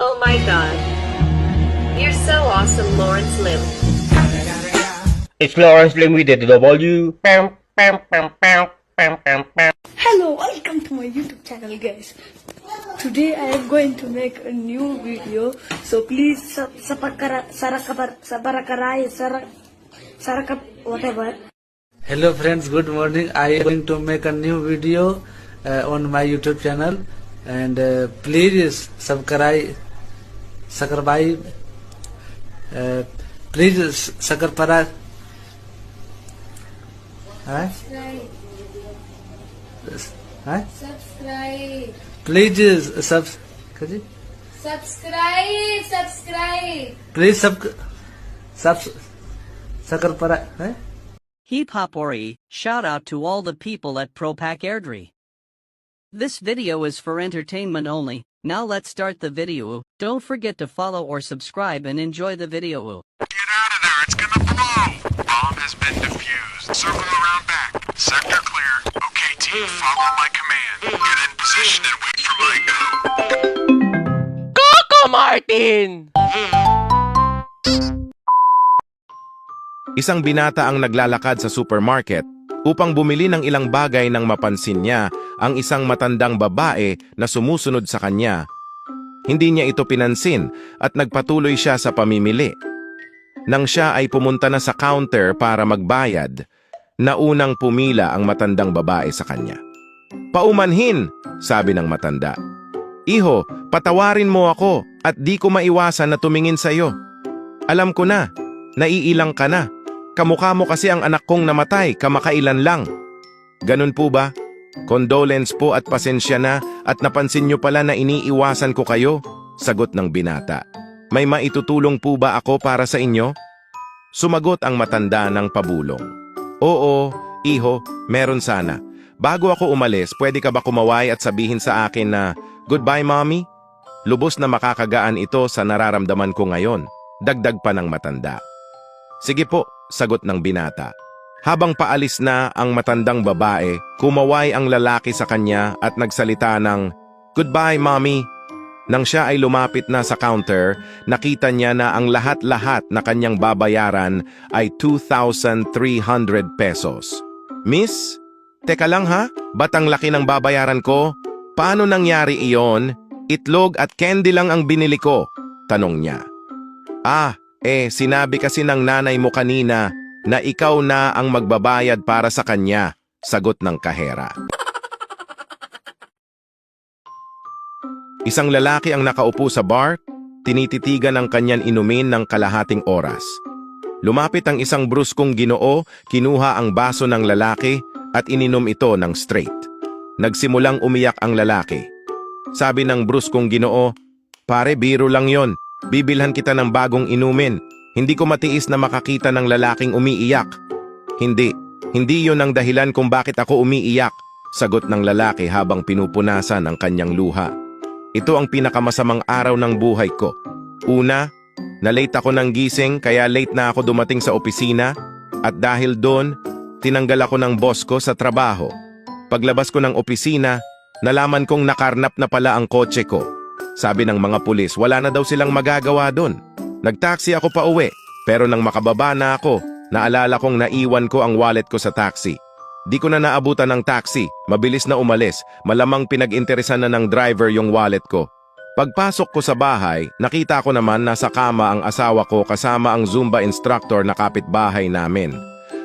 Oh my god. You're so awesome, Lawrence Lim. It's Lawrence Lim with the W. Pam, pam, pam, pam, pam, pam, pam. Hello, welcome to my YouTube channel, guys. Today I am going to make a new video, so please whatever. Hello friends, good morning. I am going to make a new video on my YouTube channel, and please subscribe. Please subscribe. Huh? Huh? Subscribe. Please Subscribe. please subscribe. Huh? Hip Hop Ori, shout out to all the people at Propac Airdrie. This video is for entertainment only. Now let's start the video. Don't forget to follow or subscribe and enjoy the video. Get out of there, it's gonna blow! Bomb has been defused. Circle around back. Sector clear. Okay, team, follow my command. Get in position and wait for my go. Coco Martin! Isang binata ang naglalakad sa supermarket upang bumili ng ilang bagay nang mapansin niya ang isang matandang babae na sumusunod sa kanya. Hindi niya ito pinansin at nagpatuloy siya sa pamimili. Nang siya ay pumunta na sa counter para magbayad, naunang pumila ang matandang babae sa kanya. "Paumanhin," sabi ng matanda. "Iho, patawarin mo ako at di ko maiwasan na tumingin sa iyo. Alam ko na, naiilang ka na. Kamukha mo kasi ang anak kong namatay kamakailan lang." "Ganun po ba? Condolence po at pasensya na at napansin niyo pala na iniiwasan ko kayo," sagot ng binata. "May maitutulong po ba ako para sa inyo?" Sumagot ang matanda ng pabulong. "Oo, iho, meron sana. Bago ako umalis, pwede ka ba kumaway at sabihin sa akin na, 'Goodbye, mommy'? Lubos na makakagaan ito sa nararamdaman ko ngayon," dagdag pa ng matanda. "Sige po," sagot ng binata. Habang paalis na ang matandang babae, kumaway ang lalaki sa kanya at nagsalita ng, "Goodbye, mommy." Nang siya ay lumapit na sa counter, nakita niya na ang lahat-lahat na kanyang babayaran ay 2,300 pesos. "Miss, teka lang ha, ba't ang laki ng babayaran ko? Paano nangyari iyon? Itlog at candy lang ang binili ko," tanong niya. Sinabi kasi ng nanay mo kanina na ikaw na ang magbabayad para sa kanya," sagot ng kahera. Isang lalaki ang nakaupo sa bar, tinititigan ang kanyan inumin ng kalahating oras. Lumapit ang isang bruskong Ginoo, kinuha ang baso ng lalaki at ininom ito ng straight. Nagsimulang umiyak ang lalaki. Sabi ng bruskong Ginoo, "Pare, biro lang yon. Bibilhan kita ng bagong inumin. Hindi ko matiis na makakita ng lalaking umiiyak." Hindi yon ang dahilan kung bakit ako umiiyak," sagot ng lalaki habang pinupunasan ang kanyang luha. "Ito ang pinakamasamang araw ng buhay ko. Una, na-late ako ng gising kaya late na ako dumating sa opisina at dahil doon, tinanggal ako ng boss ko sa trabaho. Paglabas ko ng opisina, nalaman kong nakarnap na pala ang kotse ko. Sabi ng mga pulis, wala na daw silang magagawa doon. Nagtaksi ako pa uwi, pero nang makababa na ako, naalala kong naiwan ko ang wallet ko sa taxi. Di ko na naabutan ng taxi, mabilis na umalis, malamang pinag-interesan na ng driver yung wallet ko. Pagpasok ko sa bahay, nakita ko naman nasa kama ang asawa ko kasama ang Zumba instructor na kapitbahay namin.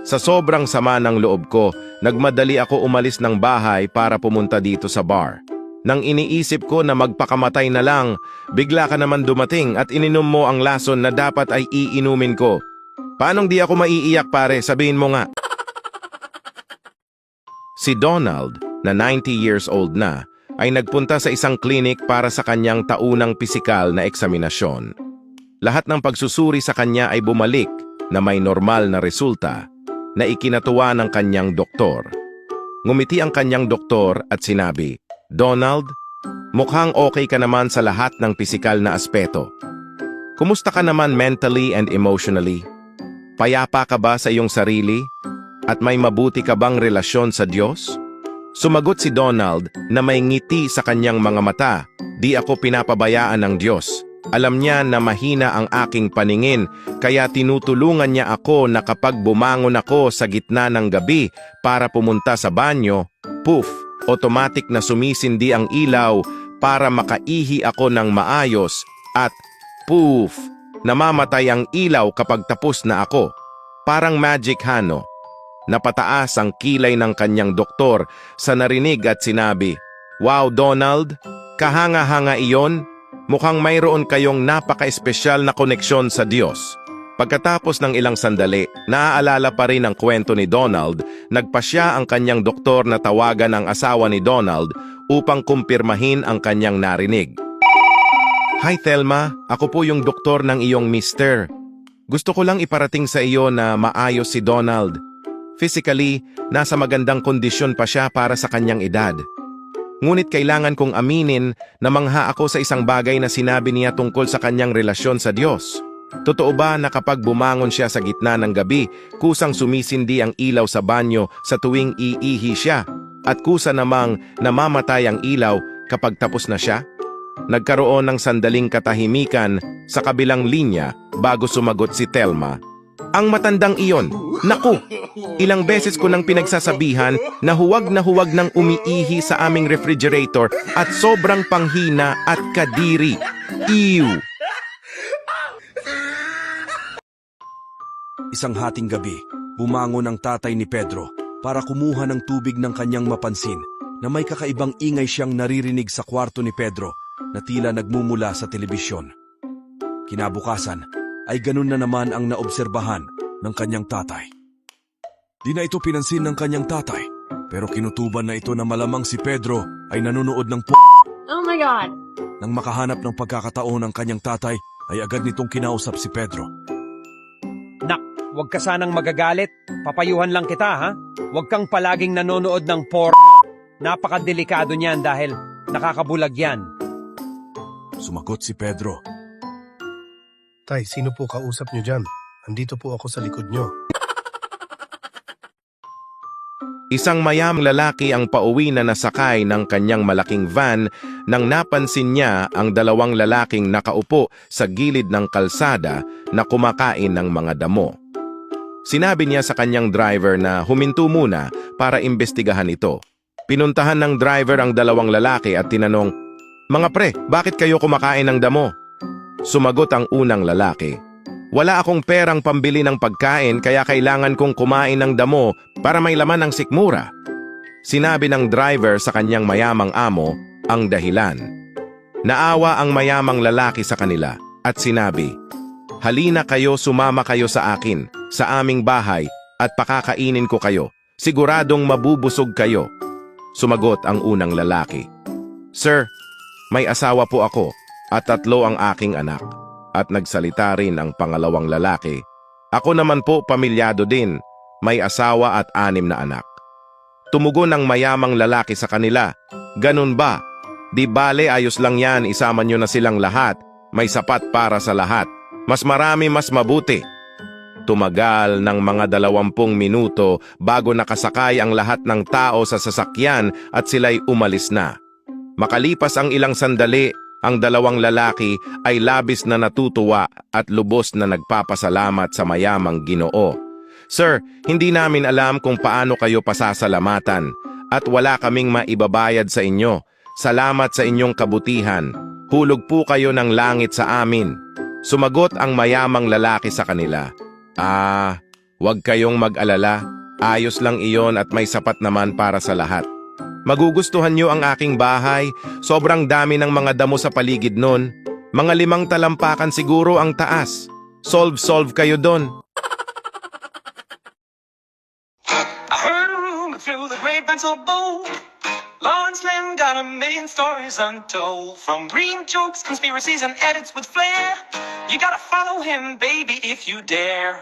Sa sobrang sama ng loob ko, nagmadali ako umalis ng bahay para pumunta dito sa bar. Nang iniisip ko na magpakamatay na lang, bigla ka naman dumating at ininom mo ang lason na dapat ay iinumin ko. Paanong di ako maiiyak pare, sabihin mo nga. Si Donald, na 90 years old na, ay nagpunta sa isang klinik para sa kanyang taunang pisikal na eksaminasyon. Lahat ng pagsusuri sa kanya ay bumalik na may normal na resulta na ikinatuwa ng kanyang doktor. Ngumiti ang kanyang doktor at sinabi, "Donald, mukhang okay ka naman sa lahat ng pisikal na aspeto. Kumusta ka naman mentally and emotionally? Payapa ka ba sa iyong sarili? At may mabuti ka bang relasyon sa Diyos?" Sumagot si Donald na may ngiti sa kanyang mga mata Di ako pinapabayaan ng Diyos. Alam niya na mahina ang aking paningin, kaya tinutulungan niya ako na kapag bumangon ako sa gitna ng gabi para pumunta sa banyo, poof, automatic na sumisindi ang ilaw para makaihi ako ng maayos at poof, namamatay ang ilaw kapag tapos na ako. Parang magic hano. Napataas ang kilay ng kanyang doktor sa narinig at sinabi, "Wow, Donald, kahanga-hanga iyon. Mukhang mayroon kayong napaka-espesyal na koneksyon sa Diyos." Pagkatapos ng ilang sandali, naaalala pa rin ang kwento ni Donald, nagpasya ang kanyang doktor na tawagan ang asawa ni Donald upang kumpirmahin ang kanyang narinig. "Hi Thelma, ako po yung doktor ng iyong mister. Gusto ko lang iparating sa iyo na maayos si Donald. Physically, nasa magandang kondisyon pa siya para sa kanyang edad. Ngunit kailangan kong aminin na mangha ako sa isang bagay na sinabi niya tungkol sa kanyang relasyon sa Diyos. Totoo ba na kapag bumangon siya sa gitna ng gabi, kusang sumisindi ang ilaw sa banyo sa tuwing iihi siya, at kusa namang namamatay ang ilaw kapag tapos na siya?" Nagkaroon ng sandaling katahimikan sa kabilang linya bago sumagot si Thelma. "Ang matandang iyon, naku! Ilang beses ko nang pinagsasabihan na huwag nang umiihi sa aming refrigerator at sobrang panghina at kadiri. Ew!" Isang hating gabi, bumangon ang tatay ni Pedro para kumuha ng tubig ng kanyang mapansin na may kakaibang ingay siyang naririnig sa kwarto ni Pedro na tila nagmumula sa telebisyon. Kinabukasan ay ganun na naman ang naobserbahan ng kanyang tatay. Di na ito pinansin ng kanyang tatay, pero kinutuban na ito na malamang si Pedro ay nanonood ng Oh my God! Nang makahanap ng pagkakataon ng kanyang tatay, ay agad nitong kinausap si Pedro. "Nak, huwag ka sanang magagalit. Papayuhan lang kita, ha? Huwag kang palaging nanonood ng porno. Napakadelikado niyan dahil nakakabulag yan." Sumagot si Pedro. "Tay, sino po kausap niyo dyan? Andito po ako sa likod niyo." Isang mayamang lalaki ang pauwi na nasakay ng kanyang malaking van nang napansin niya ang dalawang lalaking nakaupo sa gilid ng kalsada na kumakain ng mga damo. Sinabi niya sa kanyang driver na huminto muna para imbestigahan ito. Pinuntahan ng driver ang dalawang lalaki at tinanong, "Mga pre, bakit kayo kumakain ng damo?" Sumagot ang unang lalaki, "Wala akong perang pambili ng pagkain kaya kailangan kong kumain ng damo para may laman ng sikmura." Sinabi ng driver sa kanyang mayamang amo ang dahilan. Naawa ang mayamang lalaki sa kanila at sinabi, "Halina kayo, sumama kayo sa akin, sa aming bahay at pakakainin ko kayo. Siguradong mabubusog kayo." Sumagot ang unang lalaki, "Sir, may asawa po ako at 3 ang aking anak." At nagsalita rin ang pangalawang lalaki, "Ako naman po pamilyado din, may asawa at 6 na anak." Tumugon ang mayamang lalaki sa kanila, "Ganun ba? Di bale ayos lang yan, isama nyo na silang lahat, may sapat para sa lahat. Mas marami mas mabuti." Tumagal ng mga 20 minuto bago nakasakay ang lahat ng tao sa sasakyan at sila'y umalis na. Makalipas ang ilang sandali, ang dalawang lalaki ay labis na natutuwa at lubos na nagpapasalamat sa mayamang Ginoo. "Sir, hindi namin alam kung paano kayo pasasalamatan at wala kaming maibabayad sa inyo. Salamat sa inyong kabutihan. Hulog po kayo ng langit sa amin." Sumagot ang mayamang lalaki sa kanila, "Huwag kayong mag-alala. Ayos lang iyon at may sapat naman para sa lahat. Magugustuhan niyo ang aking bahay. Sobrang dami ng mga damo sa paligid nun. Mga 5 talampakan siguro ang taas. Solve kayo doon." I heard a rumor through the grapevine so bold. Lawrence Lim got a million stories untold. From green jokes, conspiracies, and edits with flair. You gotta follow him, baby, if you dare.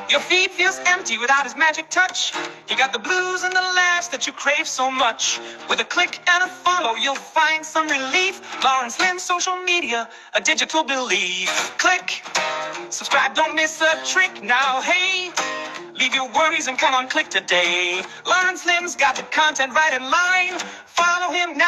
Your feet feels empty without his magic touch. He got the blues and the laughs that you crave so much. With a click and a follow, you'll find some relief. Lawrence Lim, social media, a digital belief. Click, subscribe, don't miss a trick. Now, hey, Leave your worries and come on, click today. Lawrence Slim's got the content right in line. Follow him now.